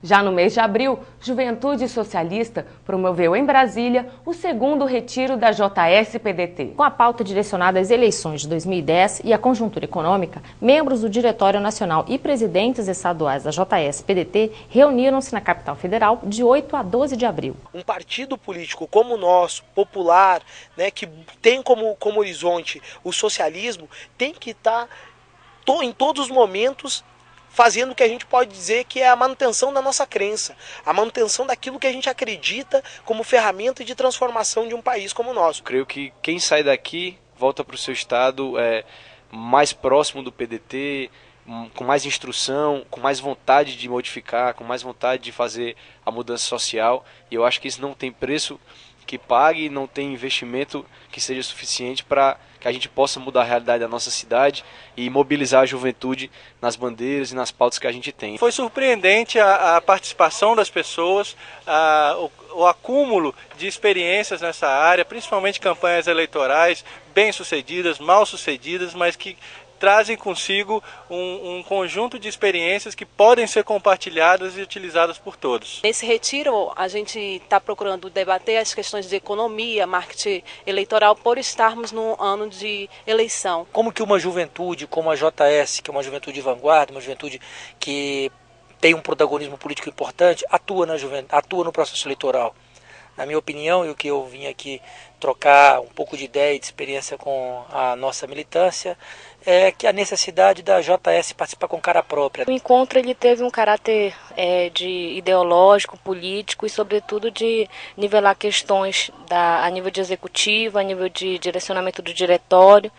Já no mês de abril, Juventude Socialista promoveu em Brasília o segundo retiro da JS-PDT. Com a pauta direcionada às eleições de 2010 e à conjuntura econômica, membros do Diretório Nacional e presidentes estaduais da JS-PDT reuniram-se na capital federal de 8 a 12 de abril. Um partido político como o nosso, popular, né, que tem como horizonte o socialismo, tem que estar em todos os momentos fazendo o que a gente pode dizer que é a manutenção da nossa crença, a manutenção daquilo que a gente acredita como ferramenta de transformação de um país como o nosso. Creio que quem sai daqui volta para o seu estado mais próximo do PDT, com mais instrução, com mais vontade de modificar, com mais vontade de fazer a mudança social. E eu acho que isso não tem preço que pague, não tem investimento que seja suficiente para que a gente possa mudar a realidade da nossa cidade e mobilizar a juventude nas bandeiras e nas pautas que a gente tem. Foi surpreendente a participação das pessoas, o acúmulo de experiências nessa área, principalmente campanhas eleitorais bem-sucedidas, mal-sucedidas, mas que trazem consigo um conjunto de experiências que podem ser compartilhadas e utilizadas por todos. Nesse retiro, a gente está procurando debater as questões de economia, marketing eleitoral, por estarmos num ano de eleição. Como que uma juventude como a JS, que é uma juventude de vanguarda, uma juventude que tem um protagonismo político importante, atua no processo eleitoral? Na minha opinião, e o que eu vim aqui trocar um pouco de ideia e de experiência com a nossa militância, é que a necessidade da JS participar com cara própria. O encontro ele teve um caráter de ideológico, político e, sobretudo, de nivelar questões a nível de executivo, a nível de direcionamento do diretório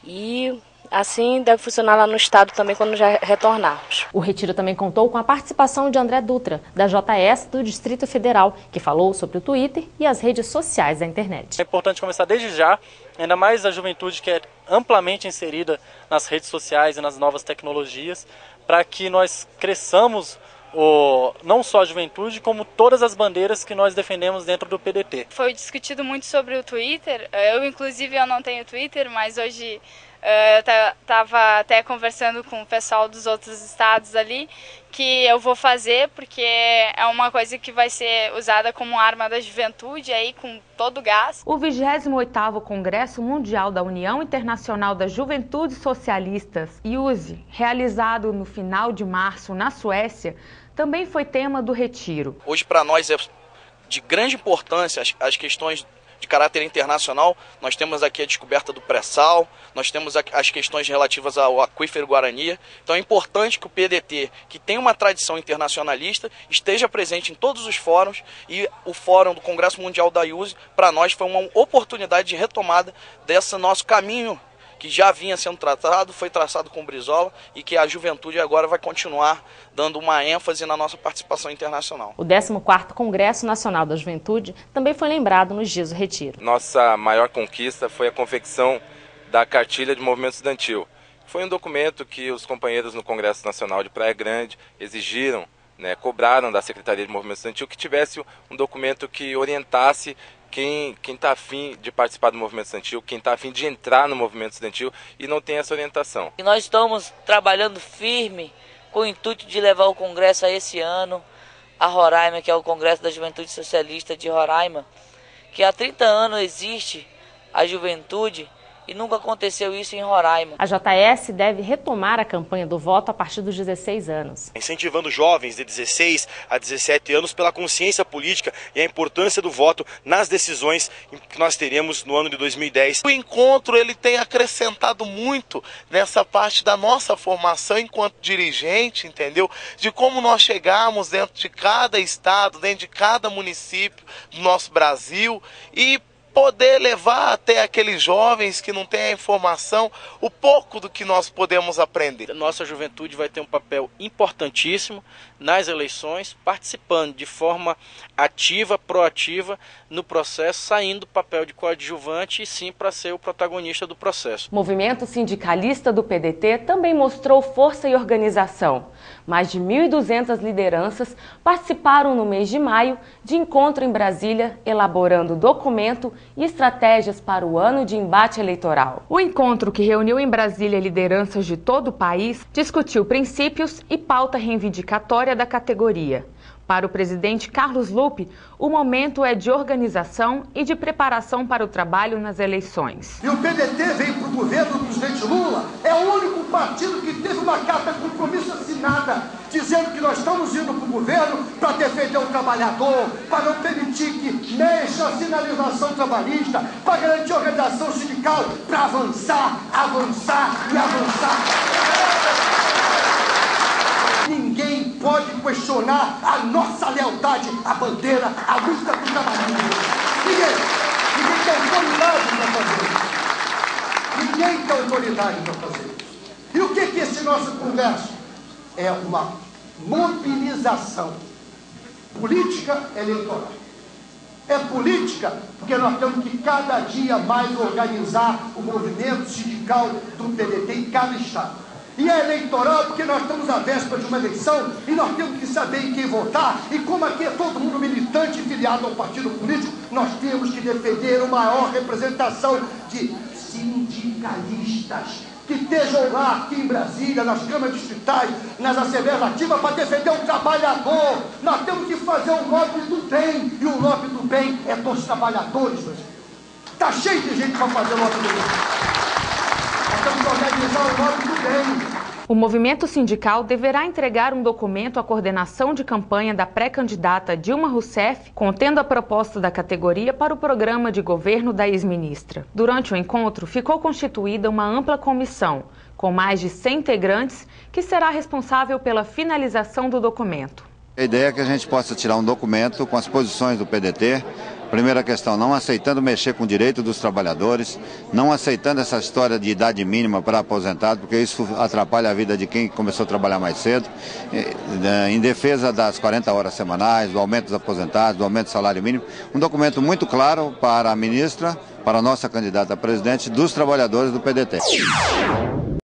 e assim deve funcionar lá no estado também quando já retornarmos. O retiro também contou com a participação de André Dutra, da JS do Distrito Federal, que falou sobre o Twitter e as redes sociais da internet. É importante começar desde já, ainda mais a juventude que é amplamente inserida nas redes sociais e nas novas tecnologias, para que nós cresçamos não só a juventude, como todas as bandeiras que nós defendemos dentro do PDT. Foi discutido muito sobre o Twitter. Eu não tenho Twitter, mas hoje estava até conversando com o pessoal dos outros estados ali, que eu vou fazer porque é uma coisa que vai ser usada como arma da juventude aí com todo o gás. O 28º Congresso Mundial da União Internacional das Juventudes Socialistas, IUSE, realizado no final de março na Suécia, também foi tema do retiro. Hoje para nós é de grande importância as questões de caráter internacional. Nós temos aqui a descoberta do pré-sal, nós temos as questões relativas ao aquífero Guarani. Então é importante que o PDT, que tem uma tradição internacionalista, esteja presente em todos os fóruns, e o fórum do Congresso Mundial da IUSE, para nós, foi uma oportunidade de retomada desse nosso caminho que já vinha sendo tratado, foi traçado com o Brizola, e que a juventude agora vai continuar dando uma ênfase na nossa participação internacional. O 14º Congresso Nacional da Juventude também foi lembrado nos dias do retiro. Nossa maior conquista foi a confecção da Cartilha de Movimento Estudantil. Foi um documento que os companheiros no Congresso Nacional de Praia Grande exigiram, cobraram da Secretaria de Movimento Estudantil que tivesse um documento que orientasse quem está afim de participar do movimento estudantil, quem está afim de entrar no movimento estudantil e não tem essa orientação. E nós estamos trabalhando firme com o intuito de levar o Congresso a esse ano, a Roraima, que é o Congresso da Juventude Socialista de Roraima, que há 30 anos existe a juventude e nunca aconteceu isso em Roraima. A JS deve retomar a campanha do voto a partir dos 16 anos. Incentivando jovens de 16 a 17 anos pela consciência política e a importância do voto nas decisões que nós teremos no ano de 2010. O encontro ele tem acrescentado muito nessa parte da nossa formação enquanto dirigente, entendeu? De como nós chegamos dentro de cada estado, dentro de cada município do nosso Brasil e poder levar até aqueles jovens que não têm a informação o pouco do que nós podemos aprender. Nossa juventude vai ter um papel importantíssimo nas eleições, participando de forma ativa, proativa no processo, saindo do papel de coadjuvante e sim para ser o protagonista do processo. O movimento sindicalista do PDT também mostrou força e organização. Mais de 1.200 lideranças participaram no mês de maio de encontro em Brasília, elaborando documento e estratégias para o ano de embate eleitoral. O encontro, que reuniu em Brasília lideranças de todo o país, discutiu princípios e pauta reivindicatória da categoria. Para o presidente Carlos Lupe, o momento é de organização e de preparação para o trabalho nas eleições. E o PDT veio para o governo do presidente Lula, é o único partido que teve uma carta de compromisso assinada, dizendo que nós estamos indo para o governo para defender o trabalhador, para não permitir que mexa a sinalização trabalhista, para garantir a organização sindical, para avançar, avançar e avançar. Ninguém pode questionar a nossa lealdade à bandeira, à luta do trabalhador. Ninguém tem autoridade para fazer isso. Ninguém tem autoridade para fazer isso. E o que é esse nosso congresso? É uma mobilização política eleitoral. É política porque nós temos que cada dia mais organizar o movimento sindical do PDT em cada estado. E é eleitoral porque nós estamos à véspera de uma eleição e nós temos que saber em quem votar. E como aqui é todo mundo militante e filiado ao partido político, nós temos que defender uma maior representação de sindicalistas que estejam lá aqui em Brasília, nas câmaras distritais, nas assembleias ativas, para defender o trabalhador. Nós temos que fazer o lobby do bem, e o lobby do bem é dos trabalhadores, Brasil. Está cheio de gente para fazer o lobby do bem. Nós temos que organizar o lobby do bem. O movimento sindical deverá entregar um documento à coordenação de campanha da pré-candidata Dilma Rousseff, contendo a proposta da categoria para o programa de governo da ex-ministra. Durante o encontro, ficou constituída uma ampla comissão, com mais de 100 integrantes, que será responsável pela finalização do documento. A ideia é que a gente possa tirar um documento com as posições do PDT. Primeira questão, não aceitando mexer com o direito dos trabalhadores, não aceitando essa história de idade mínima para aposentado, porque isso atrapalha a vida de quem começou a trabalhar mais cedo, em defesa das 40 horas semanais, do aumento dos aposentados, do aumento do salário mínimo. Um documento muito claro para a ministra, para a nossa candidata a presidente, dos trabalhadores do PDT.